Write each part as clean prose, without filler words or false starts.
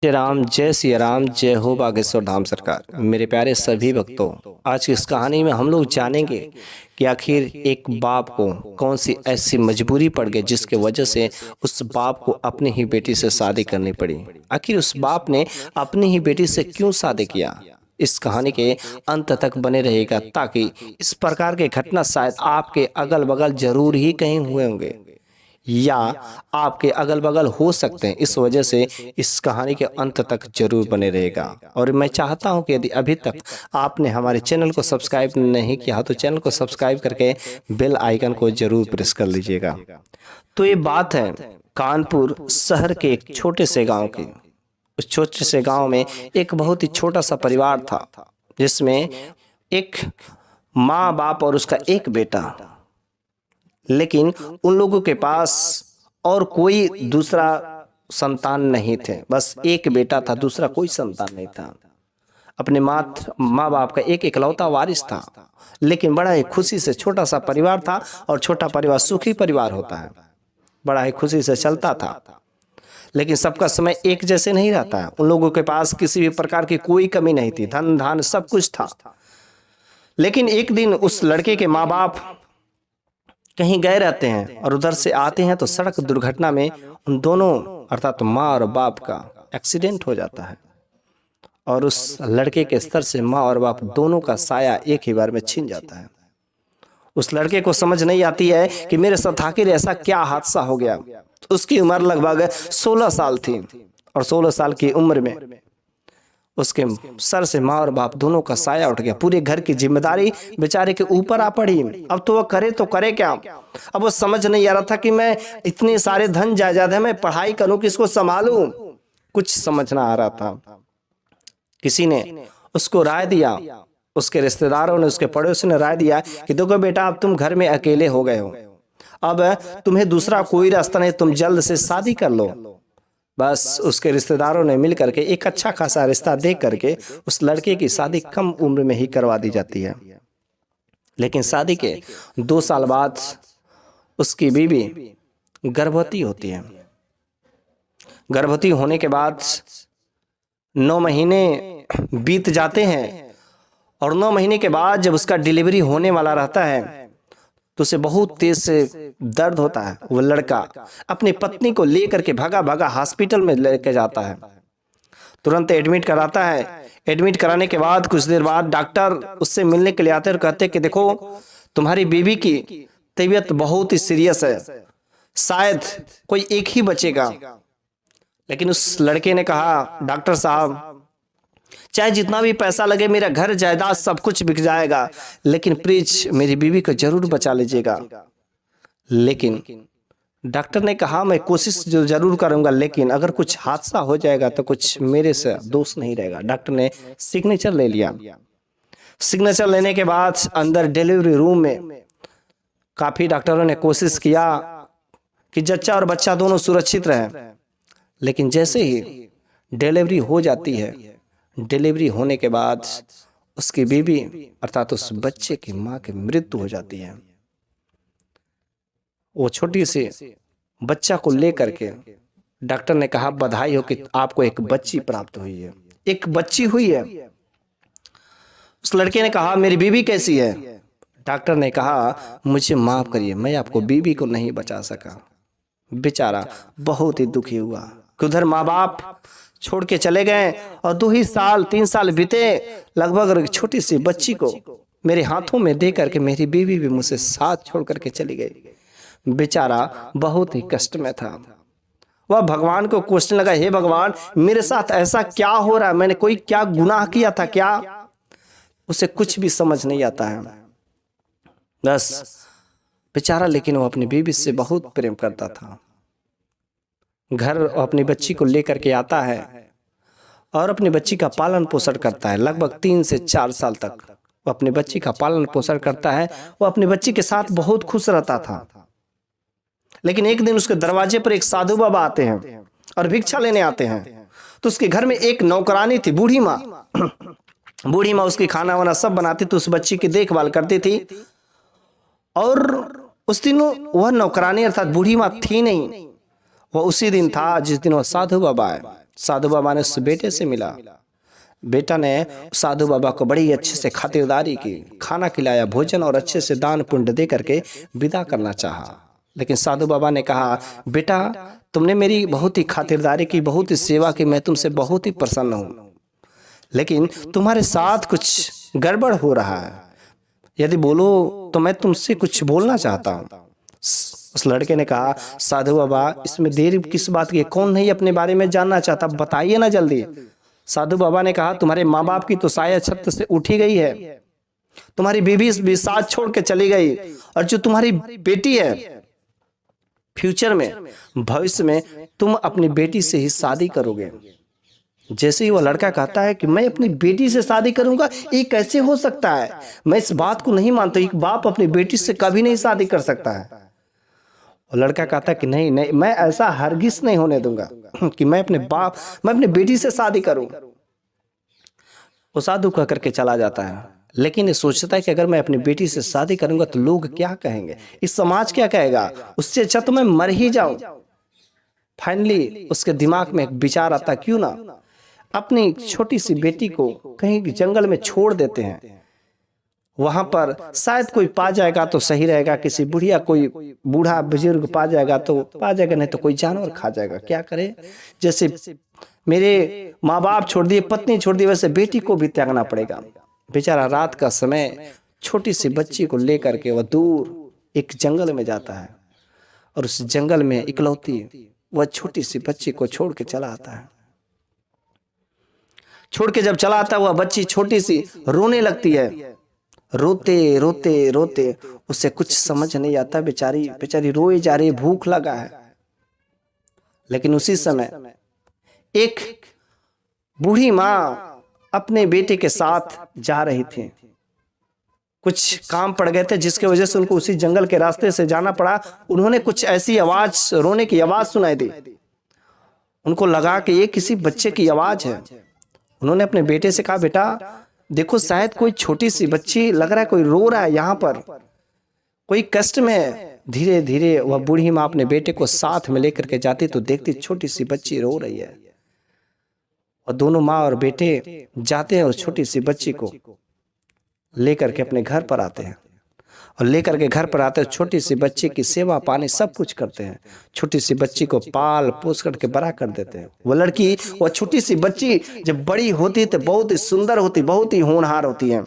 जय राम, जय सिया राम, जय हो बागेश्वर धाम सरकार। मेरे प्यारे सभी भक्तों, आज की इस कहानी में हम लोग जानेंगे कि आखिर एक बाप को कौन सी ऐसी मजबूरी पड़ गई जिसके वजह से उस बाप को अपनी ही बेटी से शादी करनी पड़ी। आखिर उस बाप ने अपनी ही बेटी से क्यों शादी किया। इस कहानी के अंत तक बने रहेगा ताकि इस प्रकार के घटना शायद आपके अगल बगल जरूर ही कहीं हुए होंगे या आपके अगल बगल हो सकते हैं। इस वजह से इस कहानी के अंत तक जरूर बने रहेगा। और मैं चाहता हूं कि यदि अभी तक आपने हमारे चैनल को सब्सक्राइब नहीं किया तो चैनल को सब्सक्राइब करके बेल आइकन को जरूर प्रेस कर लीजिएगा। तो ये बात है कानपुर शहर के एक छोटे से गांव की। उस छोटे से गांव में एक बहुत ही छोटा सा परिवार था जिसमें एक माँ बाप और उसका एक बेटा। लेकिन उन लोगों के पास और कोई दूसरा संतान नहीं थे, बस एक बेटा था, दूसरा कोई संतान नहीं था। अपने माँ बाप का एक इकलौता वारिस था। लेकिन बड़ा ही खुशी से छोटा सा परिवार था और छोटा परिवार सुखी परिवार होता है, बड़ा ही खुशी से चलता था। लेकिन सबका समय एक जैसे नहीं रहता है। उन लोगों के पास किसी भी प्रकार की कोई कमी नहीं थी, धन धान सब कुछ था। लेकिन एक दिन उस लड़के के माँ बाप कहीं गए रहते हैं और उधर से आते हैं तो सड़क दुर्घटना में उन दोनों अर्थात माँ और बाप का एक्सीडेंट हो जाता है और उस लड़के के स्तर से माँ और बाप दोनों का साया एक ही बार में छिन जाता है। उस लड़के को समझ नहीं आती है कि मेरे साथ आखिर ऐसा क्या हादसा हो गया। उसकी उम्र लगभग 16 साल थी और 16 साल की उम्र में उसके सर से माँ और बाप दोनों का साया उठ गया। पूरे घर की जिम्मेदारी बेचारे के ऊपर आ पड़ी। अब तो वो करे क्या। अब वो समझ नहीं आ रहा था कि मैं इतने सारे धन जायदाद है, मैं पढ़ाई करूं, किसको संभालूं, कुछ समझ ना आ रहा था। किसी ने उसको राय दिया, उसके रिश्तेदारों ने, उसके पड़ोसी ने राय दिया कि देखो बेटा, अब तुम घर में अकेले हो गए हो, अब तुम्हें दूसरा कोई रास्ता नहीं, तुम जल्द से शादी कर लो। बस उसके रिश्तेदारों ने मिल करके एक अच्छा खासा रिश्ता देख करके उस लड़के की शादी कम उम्र में ही करवा दी जाती है। लेकिन शादी के 2 साल बाद उसकी बीवी गर्भवती होती है। गर्भवती होने के बाद 9 महीने बीत जाते हैं और 9 महीने के बाद जब उसका डिलीवरी होने वाला रहता है तो उसे बहुत तेज से दर्द होता है। वो लड़का अपनी पत्नी को लेकर के भागा भागा हॉस्पिटल में लेकर जाता है, तुरंत एडमिट कराता है। एडमिट कराने के बाद कुछ देर बाद डॉक्टर उससे मिलने के लिए आते हैं और कहते हैं कि देखो, तुम्हारी बीवी की तबीयत बहुत ही सीरियस है, शायद कोई एक ही बचेगा। लेकिन उस लड़के ने कहा, डॉक्टर साहब, चाहे जितना भी पैसा लगे, मेरा घर जायदाद सब कुछ बिक जाएगा, लेकिन प्लीज मेरी बीवी को जरूर बचा लीजिएगा। लेकिन डॉक्टर ने कहा, मैं कोशिश जरूर करूंगा, लेकिन अगर कुछ हादसा हो जाएगा तो कुछ मेरे से दोष नहीं रहेगा। डॉक्टर ने सिग्नेचर ले लिया। सिग्नेचर लेने के बाद अंदर डिलीवरी रूम में काफी डॉक्टरों ने कोशिश किया कि जच्चा और बच्चा दोनों सुरक्षित रहे। लेकिन जैसे ही डिलीवरी हो जाती है, डिलीवरी होने के बाद उसकी बीवी अर्थात उस बच्चे की मां की मृत्यु हो जाती है। वो छोटी सी बच्चा को लेकर के डॉक्टर ने कहा, बधाई हो कि आपको एक बच्ची प्राप्त हुई है, एक बच्ची हुई है। उस लड़के ने कहा, मेरी बीवी कैसी है। डॉक्टर ने कहा, मुझे माफ करिए, मैं आपको बीवी को नहीं बचा सका। बेचारा बहुत ही दुखी हुआ कि उधर माँ बाप छोड़ के चले गए और 2 ही साल 3 साल बीते, लगभग छोटी सी बच्ची को मेरे हाथों में दे करके मेरी बीवी भी मुझसे साथ छोड़ करके चली गई। बेचारा बहुत ही कष्ट में था। वह भगवान को क्वेश्चन लगा, हे भगवान, मेरे साथ ऐसा क्या हो रहा है, मैंने कोई क्या गुनाह किया था क्या। उसे कुछ भी समझ नहीं आता है बस बेचारा। लेकिन वो अपनी बीवी से बहुत प्रेम करता था। घर अपनी बच्ची को लेकर के आता है और अपनी बच्ची का पालन पोषण करता है। लगभग 3 से 4 साल तक वो अपनी बच्ची का पालन पोषण करता है। वो अपनी बच्ची के साथ बहुत खुश रहता था। लेकिन एक दिन उसके दरवाजे पर एक साधु बाबा आते हैं और भिक्षा लेने आते हैं। तो उसके घर में एक नौकरानी थी, बूढ़ी माँ। बूढ़ी माँ उसकी खाना वाना सब बनाती थी, उस बच्ची की देखभाल करती थी। और उस दिन वह नौकरानी अर्थात बूढ़ी माँ थी नहीं, वह उसी दिन था जिस दिन वह साधु बाबा आए। साधु बाबा ने उस बेटे से मिला। बेटा ने साधु बाबा को बड़ी अच्छे से खातिरदारी की, खाना खिलाया, भोजन और अच्छे से दान पुण्य दे करके विदा करना चाहा। लेकिन साधु बाबा ने कहा, बेटा तुमने मेरी बहुत ही खातिरदारी की, बहुत ही सेवा की, मैं तुमसे बहुत ही प्रसन्न हूँ, लेकिन तुम्हारे साथ कुछ गड़बड़ हो रहा है। यदि बोलो तो मैं तुमसे कुछ बोलना चाहता हूँ। उस लड़के ने कहा, साधु बाबा इसमें देर किस बात की, कौन नहीं अपने बारे में जानना चाहता, बताइए ना जल्दी। साधु बाबा ने कहा, तुम्हारे माँ बाप की तो साया छत से उठी गई है, तुम्हारी बीवी भी साथ छोड़ के चली गई, और जो तुम्हारी बेटी है, फ्यूचर में, भविष्य में तुम अपनी बेटी से ही शादी करोगे। जैसे ही वो लड़का कहता है कि मैं अपनी बेटी से शादी करूंगा, ये कैसे हो सकता है, मैं इस बात को नहीं मानता, एक बाप अपनी बेटी से कभी नहीं शादी कर सकता है। वो लड़का कहता है कि नहीं नहीं, मैं ऐसा हरगिज नहीं होने दूंगा कि मैं अपनी बेटी से शादी करूं। वो साधु कह करके चला जाता है, लेकिन ये सोचता है कि अगर मैं अपनी बेटी से शादी करूंगा तो लोग क्या कहेंगे, इस समाज क्या कहेगा, उससे अच्छा तो मैं मर ही जाऊं। फाइनली उसके दिमाग में एक विचार आता, क्यों ना अपनी छोटी सी बेटी को कहीं जंगल में छोड़ देते हैं, वहां पर शायद कोई पा जाएगा तो सही रहेगा, किसी बुढ़िया कोई बूढ़ा बुजुर्ग पा जाएगा तो पा जाएगा, नहीं तो कोई जानवर खा जाएगा। क्या करे, जैसे मेरे माँ बाप छोड़ दिए, पत्नी छोड़ दी, वैसे बेटी को भी त्यागना पड़ेगा। बेचारा रात का समय छोटी सी बच्ची को लेकर के वह दूर एक जंगल में जाता है, और उस जंगल में इकलौती वह छोटी सी बच्ची को छोड़ के चला आता है। छोड़ के जब चला आता है, वह बच्ची छोटी सी रोने लगती है। रोते रोते रोते उसे कुछ समझ नहीं आता, बेचारी रोए जा रही, भूख लगा है। लेकिन उसी समय एक बूढ़ी माँ अपने बेटे के साथ जा रही थी। कुछ काम पड़ गए थे जिसके वजह से उनको उसी जंगल के रास्ते से जाना पड़ा। उन्होंने कुछ ऐसी आवाज, रोने की आवाज सुनाई दी। उनको लगा कि ये किसी बच्चे की आवाज है। उन्होंने अपने बेटे से कहा, बेटा देखो शायद कोई छोटी सी बच्ची, लग रहा है कोई रो रहा है, यहाँ पर कोई कष्ट में है। धीरे धीरे वह बूढ़ी माँ अपने बेटे को साथ में लेकर के जाती तो देखती छोटी सी बच्ची रो रही है। और दोनों माँ और बेटे जाते हैं और छोटी सी बच्ची को लेकर के अपने घर पर आते हैं। और लेकर के घर पर आते हैं, छोटी सी बच्ची की सेवा पानी सब कुछ करते हैं। छोटी सी बच्ची को पाल पोस करके बड़ा कर देते हैं। वो लड़की, वो छोटी सी बच्ची जब बड़ी होती तो बहुत ही सुंदर होती, बहुत ही होनहार होती है।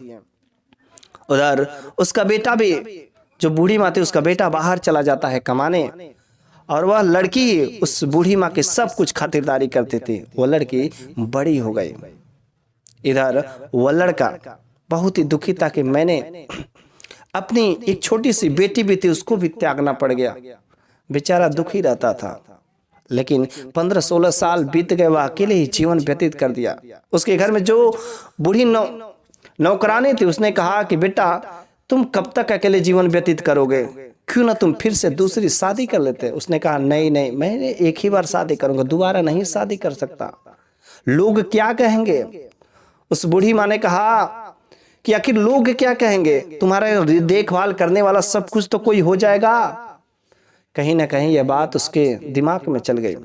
उधर उसका बेटा भी, जो बूढ़ी माँ थी, उसका बेटा बाहर चला जाता है कमाने, और वह लड़की उस बूढ़ी माँ की सब कुछ खातिरदारी करती थी। वो लड़की बड़ी हो गई। इधर वह लड़का बहुत ही दुखी था कि मैंने अपनी एक छोटी सी बेटी भी थी, उसको भी त्यागना पड़ गया। बेचारा दुखी रहता था। लेकिन 15-16 साल बीत गए, वह अकेले ही जीवन व्यतीत कर दिया। उसके घर में जो बूढ़ी नौकरानी थी, उसने कहा कि बेटा तुम कब तक अकेले जीवन व्यतीत करोगे, क्यों ना तुम फिर से दूसरी शादी कर लेते। उसने कहा, नहीं नहीं, मैंने एक ही बार शादी करूंगा, दोबारा नहीं शादी कर सकता, लोग क्या कहेंगे। उस बूढ़ी माँ ने कहा कि आखिर लोग क्या कहेंगे, तुम्हारा देखभाल करने वाला सब कुछ तो कोई हो जाएगा। कहीं ना कहीं यह बात उसके दिमाग में चल गई।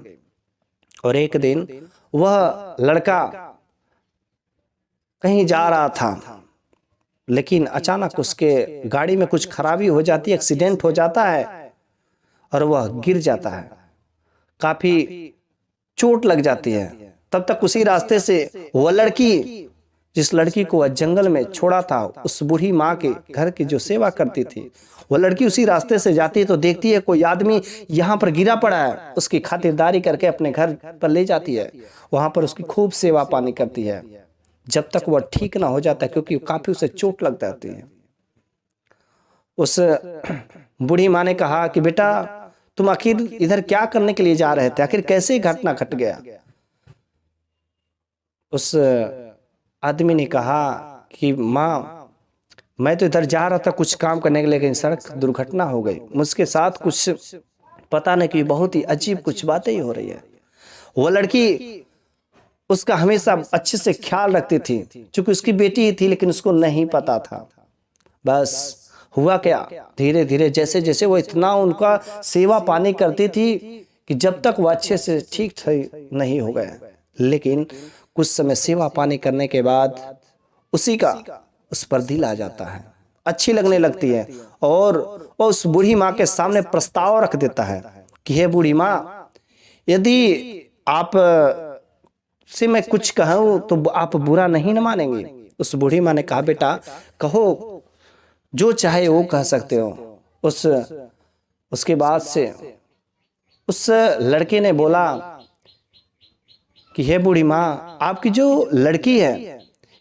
और एक दिन वह लड़का कहीं जा रहा था, लेकिन अचानक उसके गाड़ी में कुछ खराबी हो जाती है, एक्सीडेंट हो जाता है और वह गिर जाता है। काफी चोट लग जाती है। तब तक उसी रास्ते से वह लड़की, जिस लड़की को वह जंगल में छोड़ा था, उस बूढ़ी माँ के घर की जो सेवा करती थी, वह लड़की उसी रास्ते से जाती है तो देखती है कोई आदमी यहाँ पर गिरा पड़ा है। उसकी खातिरदारी करके अपने घर पर ले जाती है। वहां पर उसकी खूब सेवा पानी करती है जब तक वह ठीक ना हो जाता, क्योंकि काफी उसे चोट लग जाती है। उस बूढ़ी माँ ने कहा कि बेटा तुम आखिर इधर क्या करने के लिए जा रहे थे, आखिर कैसे घटना घट गया। उस आदमी ने कहा कि माँ मैं तो इधर जा रहा था कुछ काम करने के लिए, लेकिन सड़क दुर्घटना हो गई, मुझके साथ कुछ पता नहीं कि बहुत ही अजीब कुछ बातें ही हो रही है। वो लड़की उसका हमेशा अच्छे से ख्याल रखती थी, क्योंकि उसकी बेटी ही थी, लेकिन उसको नहीं पता था। बस हुआ क्या, धीरे धीरे जैसे जैसे वो इतना उनका सेवा पानी करती थी कि जब तक वो अच्छे से ठीक नहीं हो गए, लेकिन कुछ समय सेवा पानी करने के बाद उसी का उस पर दिल आ जाता है, अच्छी लगने लगती है और वह उस बूढ़ी माँ के सामने प्रस्ताव रख देता है कि हे बूढ़ी माँ, यदि आप से मैं कुछ कहूँ तो आप बुरा नहीं न मानेंगे। उस बूढ़ी माँ ने कहा, बेटा कहो, जो चाहे वो कह सकते हो। उसके बाद से उस लड़के ने बोला कि हे बूढ़ी माँ, आपकी जो लड़की है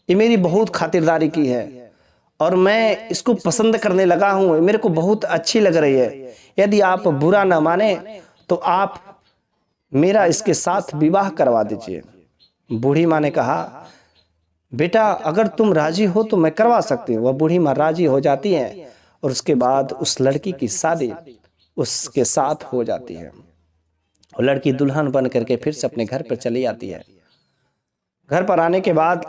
ये मेरी बहुत खातिरदारी की है और मैं इसको पसंद करने लगा हूँ, मेरे को बहुत अच्छी लग रही है। यदि आप बुरा न माने तो आप मेरा इसके साथ विवाह करवा दीजिए। बूढ़ी माँ ने कहा, बेटा अगर तुम राजी हो तो मैं करवा सकती हूँ। वह बूढ़ी माँ राजी हो जाती है और उसके बाद उस लड़की की शादी उसके साथ हो जाती है और लड़की दुल्हन बन करके फिर से अपने घर पर चली आती है। घर पर आने के बाद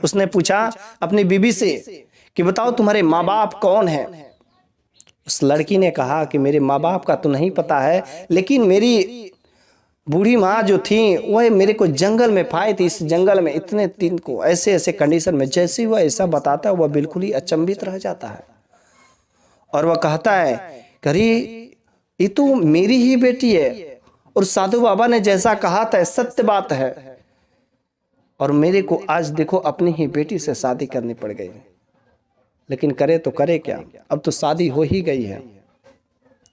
उसने पूछा अपनी बीबी से कि बताओ तुम्हारे माँ बाप कौन है। उस लड़की ने कहा कि मेरे माँ बाप का तो नहीं पता है, लेकिन मेरी बूढ़ी माँ जो थी वह मेरे को जंगल में पाई थी। इस जंगल में इतने दिन को ऐसे ऐसे कंडीशन में, जैसे वह ऐसा बताता है वह बिल्कुल ही अचंभित रह जाता है और वह कहता है, करी ये तो मेरी ही बेटी है और साधु बाबा ने जैसा कहा था सत्य बात है और मेरे को आज देखो अपनी ही बेटी से शादी करनी पड़ गई। लेकिन करे तो करे क्या, अब तो शादी हो ही गई है।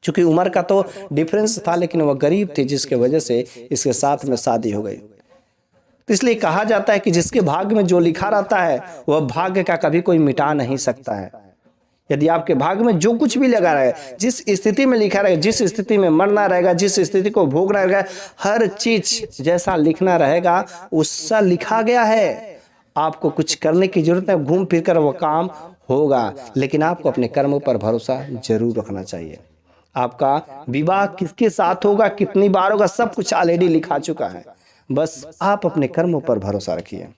चूंकि उम्र का तो डिफरेंस था, लेकिन वह गरीब थी जिसके वजह से इसके साथ में शादी हो गई। तो इसलिए कहा जाता है कि जिसके भाग्य में जो लिखा रहता है वह भाग्य का कभी कोई मिटा नहीं सकता है। यदि आपके भाग्य में जो कुछ भी लगा रहे, जिस स्थिति में लिखा रहेगा, जिस स्थिति में मरना रहेगा, जिस स्थिति को भोगना रहेगा, हर चीज जैसा लिखना रहेगा उससा लिखा गया है। आपको कुछ करने की जरूरत है, घूम फिर कर वह काम होगा, लेकिन आपको अपने कर्मों पर भरोसा जरूर रखना चाहिए। आपका विवाह किसके साथ होगा, कितनी बार होगा, सब कुछ ऑलरेडी लिखा चुका है। बस आप अपने कर्मों पर भरोसा रखिए।